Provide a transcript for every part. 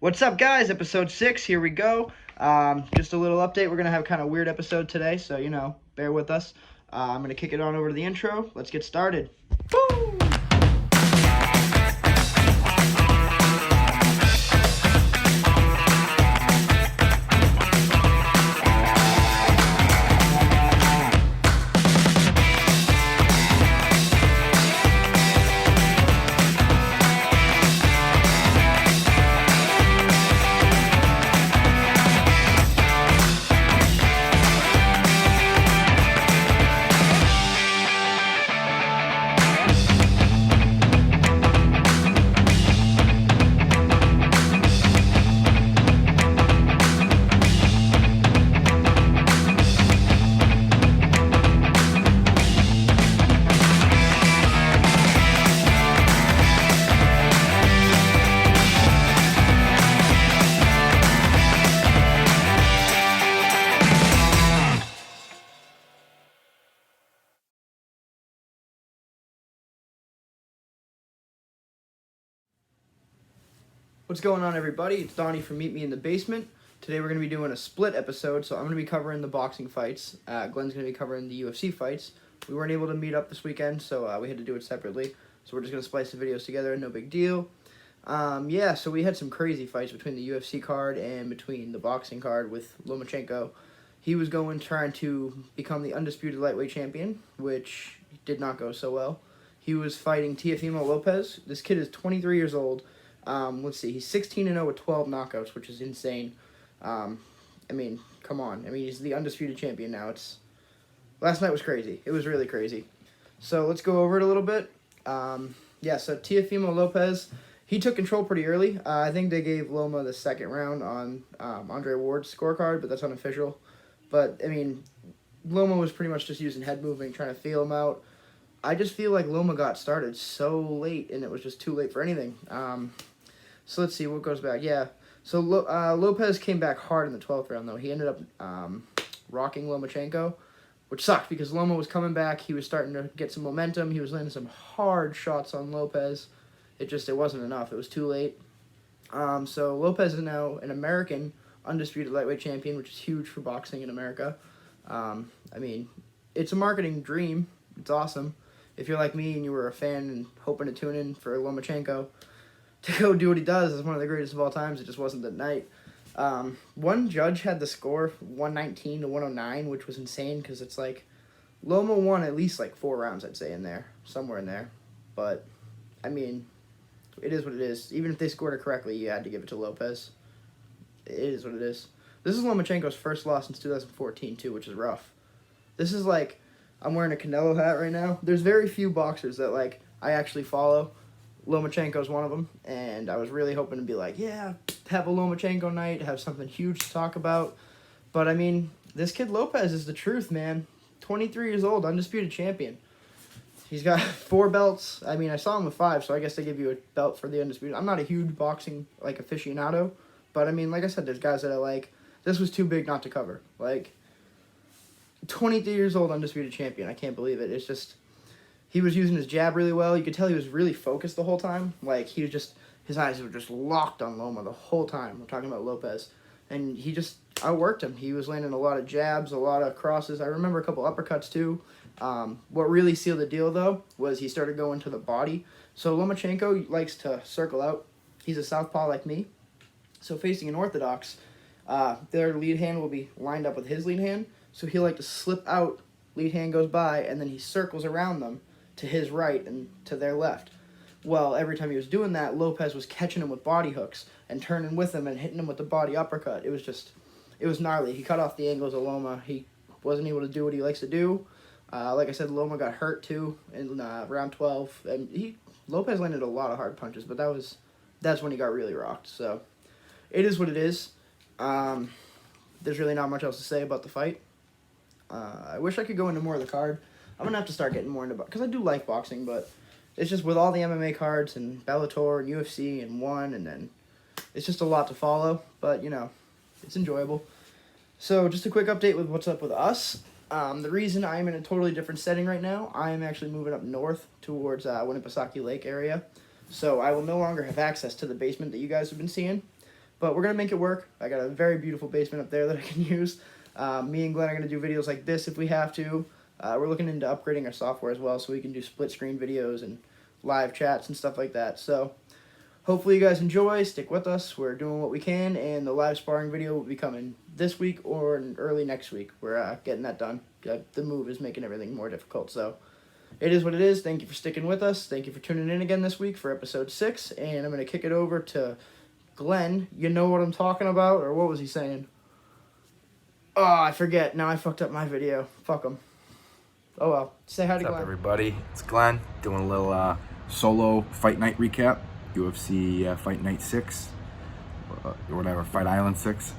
What's up, guys? Episode 6, here we go. Just a little update. We're going to have kind of a weird episode today, so, bear with us. I'm going to kick it on over to the intro. Let's get started. Woo! What's going on, everybody? It's Donnie from Meet Me in the Basement. Today we're going to be doing a split episode, so I'm going to be covering the boxing fights. Glenn's going to be covering the UFC fights. We weren't able to meet up this weekend, so we had to do it separately. So we're just going to splice the videos together, no big deal. So we had some crazy fights between the UFC card and between the boxing card with Lomachenko. He was trying to become the undisputed lightweight champion, which did not go so well. He was fighting Teofimo Lopez. This kid is 23 years old. Let's see, he's 16-0 with 12 knockouts, which is insane. Come on. He's the undisputed champion now. Last night was crazy. It was really crazy. So let's go over it a little bit. So Teofimo Lopez, he took control pretty early. I think they gave Loma the second round on Andre Ward's scorecard, but that's unofficial. But, Loma was pretty much just using head moving, trying to feel him out. I just feel like Loma got started so late, and it was just too late for anything. So let's see what goes back. Yeah, so Lopez came back hard in the 12th round, though. He ended up rocking Lomachenko, which sucked because Loma was coming back. He was starting to get some momentum. He was landing some hard shots on Lopez. It wasn't enough. It was too late. So Lopez is now an American undisputed lightweight champion, which is huge for boxing in America. It's a marketing dream. It's awesome. If you're like me and you were a fan and hoping to tune in for Lomachenko to go do what he does as one of the greatest of all times, it just wasn't that night. One judge had the score 119 to 109, which was insane because it's like Loma won at least like 4 rounds, I'd say, in there, somewhere in there. But, it is what it is. Even if they scored it correctly, you had to give it to Lopez. It is what it is. This is Lomachenko's first loss since 2014, too, which is rough. This is like, I'm wearing a Canelo hat right now. There's very few boxers that, I actually follow. Lomachenko's one of them, and I was really hoping to be like, yeah, have a Lomachenko night, have something huge to talk about. But, this kid Lopez is the truth, man. 23 years old, undisputed champion. He's got 4 belts. I saw him with 5, so I guess they give you a belt for the undisputed. I'm not a huge boxing, aficionado, but, like I said, there's guys that I like. This was too big not to cover. 23 years old, undisputed champion. I can't believe it. It's just, he was using his jab really well. You could tell he was really focused the whole time. His eyes were just locked on Loma the whole time. We're talking about Lopez. And he just outworked him. He was landing a lot of jabs, a lot of crosses. I remember a couple uppercuts, too. What really sealed the deal, though, was he started going to the body. So Lomachenko likes to circle out. He's a southpaw like me. So facing an orthodox, their lead hand will be lined up with his lead hand. So he'll like to slip out, lead hand goes by, and then he circles around them to his right and to their left. Well, every time he was doing that, Lopez was catching him with body hooks and turning with him and hitting him with the body uppercut. It was gnarly. He cut off the angles of Loma. He wasn't able to do what he likes to do. Like I said, Loma got hurt, too, in round 12. And Lopez landed a lot of hard punches, but that's when he got really rocked. So it is what it is. There's really not much else to say about the fight. I wish I could go into more of the card. I'm going to have to start getting more into because I do like boxing, but it's just with all the MMA cards and Bellator and UFC and ONE, and then it's just a lot to follow, but, it's enjoyable. So just a quick update with what's up with us. The reason I'm in a totally different setting right now, I am actually moving up north towards Winnipesaukee Lake area. So I will no longer have access to the basement that you guys have been seeing. But we're going to make it work. I got a very beautiful basement up there that I can use. Me and Glenn are going to do videos like this if we have to. We're looking into upgrading our software as well so we can do split screen videos and live chats and stuff like that. So hopefully you guys enjoy. Stick with us. We're doing what we can, and the live sparring video will be coming this week or early next week. We're getting that done. The move is making everything more difficult. So it is what it is. Thank you for sticking with us. Thank you for tuning in again this week for episode 6. And I'm going to kick it over to Glenn. You know what I'm talking about? Or what was he saying? Oh, I forget. Now I fucked up my video. Fuck him. Oh well. Say hi to Glenn. What's up, everybody? It's Glenn doing a little solo fight night recap. UFC Fight Night 6. Or whatever. Fight Island 6.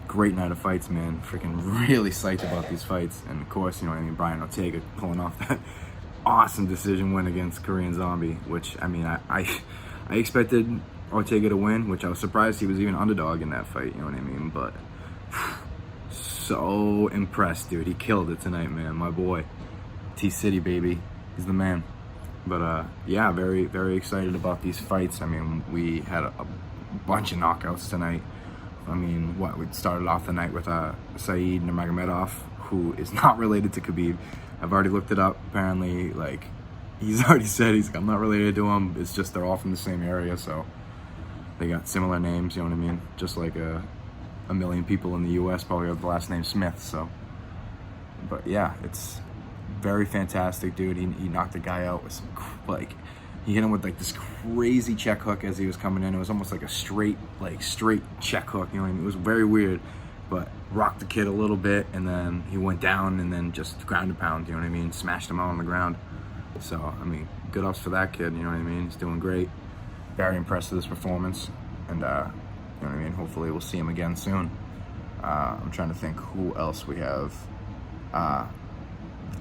Great night of fights, man. Freaking really psyched about these fights. And of course, you know what I mean, Brian Ortega pulling off that awesome decision win against Korean Zombie, which, I mean, I expected Ortega to win, which I was surprised he was even underdog in that fight, you know what I mean? But so impressed, dude. He killed it tonight, man. My boy. T-City, baby. He's the man. But, yeah, very, very excited about these fights. I mean, we had a bunch of knockouts tonight. I mean, we started off the night with Saeed Nurmagomedov, who is not related to Khabib. I've already looked it up. Apparently, like, he's already said I'm not related to him. It's just they're all from the same area, so they got similar names, you know what I mean? Just like a million people in the U.S. probably have the last name Smith, so. But, yeah, it's very fantastic, dude. He knocked the guy out with some, like, he hit him with like this crazy check hook as he was coming in. It was almost like a straight check hook, you know what I mean? It was very weird, but rocked the kid a little bit, and then he went down and then just ground and pound, you know what I mean? Smashed him out on the ground. So, I mean, good ups for that kid, you know what I mean? He's doing great. Very impressed with his performance, and you know what I mean? Hopefully we'll see him again soon. I'm trying to think who else we have.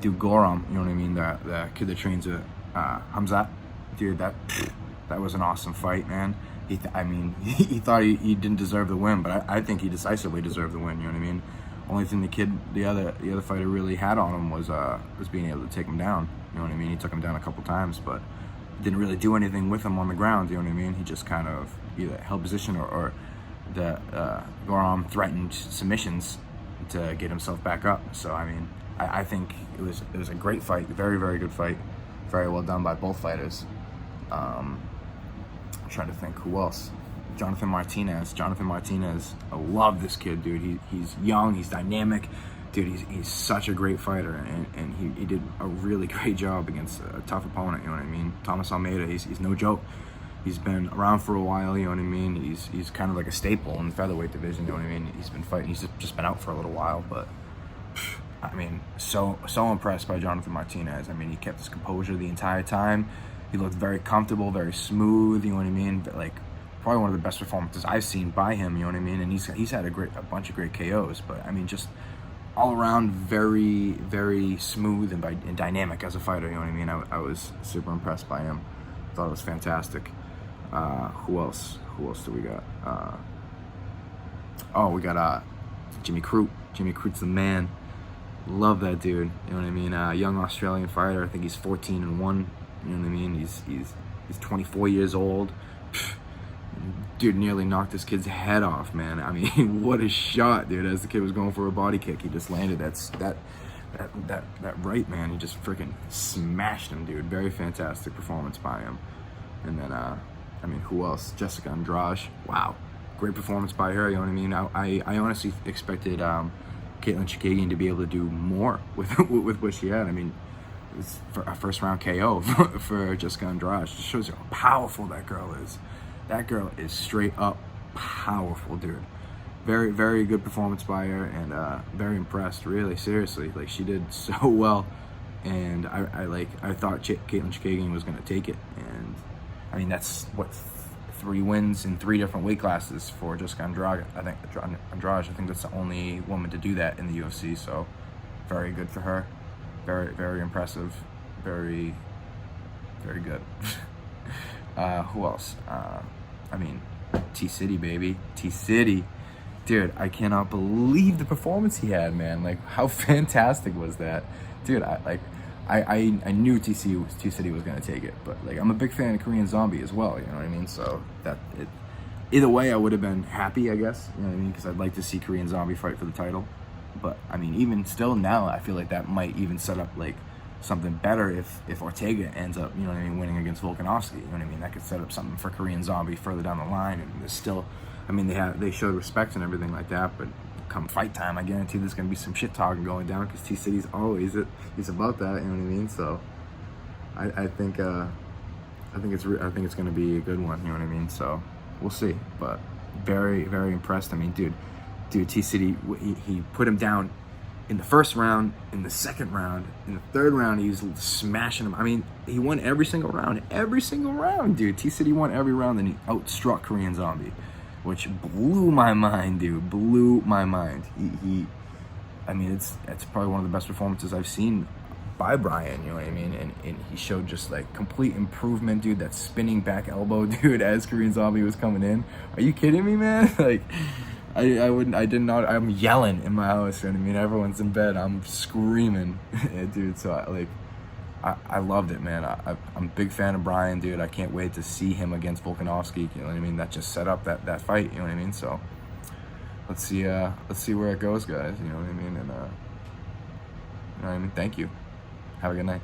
Dude, Goram, you know what I mean? The kid that trains at Hamzat. Dude, that was an awesome fight, man. He thought he didn't deserve the win, but I think he decisively deserved the win. You know what I mean? Only thing the other fighter really had on him was being able to take him down. You know what I mean? He took him down a couple times, but didn't really do anything with him on the ground. You know what I mean? He just kind of either held position or the Goram threatened submissions to get himself back up. So I mean, I think it was a great fight, very, very good fight, very well done by both fighters. I'm trying to think who else. Jonathan Martinez, I love this kid, dude. He's young, he's dynamic, dude. He's such a great fighter, and he did a really great job against a tough opponent. You know what I mean? Thomas Almeida, he's no joke. He's been around for a while. You know what I mean? He's kind of like a staple in the featherweight division. You know what I mean? He's been fighting. He's just been out for a little while, but I mean, so impressed by Jonathan Martinez. I mean, he kept his composure the entire time. He looked very comfortable, very smooth, you know what I mean? But like, probably one of the best performances I've seen by him, you know what I mean? And he's had a bunch of great KOs, but I mean, just all around very, very smooth and dynamic as a fighter, you know what I mean? I was super impressed by him. Thought it was fantastic. Who else do we got? We got Jimmy Crute. Jimmy Crute's the man. Love that dude, you know what I mean? Young Australian fighter. I think he's 14-1. You know what I mean? He's 24 years old. Dude nearly knocked this kid's head off, man. I mean, what a shot, dude! As the kid was going for a body kick, he just landed that right, man. He just freaking smashed him, dude. Very fantastic performance by him. And then, I mean, who else? Jessica Andrade. Wow, great performance by her. You know what I mean? I honestly expected Caitlin Chikagian to be able to do more with what she had. I mean, it's a first round KO for Jessica Andrade. It just shows you how powerful that girl is. That girl is straight up powerful, dude. Very, very good performance by her, and very impressed, really, seriously. Like, she did so well, and I thought Caitlin Chikagian was going to take it. And I mean, that's what, 3 wins in 3 different weight classes for Jessica Andrade. I think that's the only woman to do that in the UFC, so very good for her. Very, very impressive. Very, very good. Who else? I mean, T-City, baby. T-City. Dude, I cannot believe the performance he had, man. Like, how fantastic was that? Dude, I knew T-City was going to take it, but, like, I'm a big fan of Korean Zombie as well, you know what I mean? So, either way, I would have been happy, I guess. You know what I mean? Because I'd like to see Korean Zombie fight for the title. But I mean, even still now, I feel like that might even set up like something better if Ortega ends up, you know what I mean, winning against Volkanovski. You know what I mean? That could set up something for Korean Zombie further down the line. And there's still, I mean, they showed respect and everything like that. But come fight time, I guarantee there's gonna be some shit talking going down because T-City's always he's about that. You know what I mean? So I think it's gonna be a good one. You know what I mean? So we'll see. But very, very impressed. I mean, dude, T-City, he put him down in the first round, in the second round, in the third round, he was smashing him. I mean, he won every single round, dude. T-City won every round, and he outstruck Korean Zombie, which blew my mind, dude. Blew my mind. I mean, it's probably one of the best performances I've seen by Brian, you know what I mean? And he showed just like complete improvement, dude. That spinning back elbow, dude, as Korean Zombie was coming in. Are you kidding me, man? Like, I'm yelling in my house, you know what I mean? Everyone's in bed, I'm screaming, dude. So I loved it, man. I'm a big fan of Brian, dude. I can't wait to see him against Volkanovski, you know what I mean? That just set up that fight, you know what I mean? So let's see where it goes, guys, you know what I mean? And you know what I mean? Thank you. Have a good night.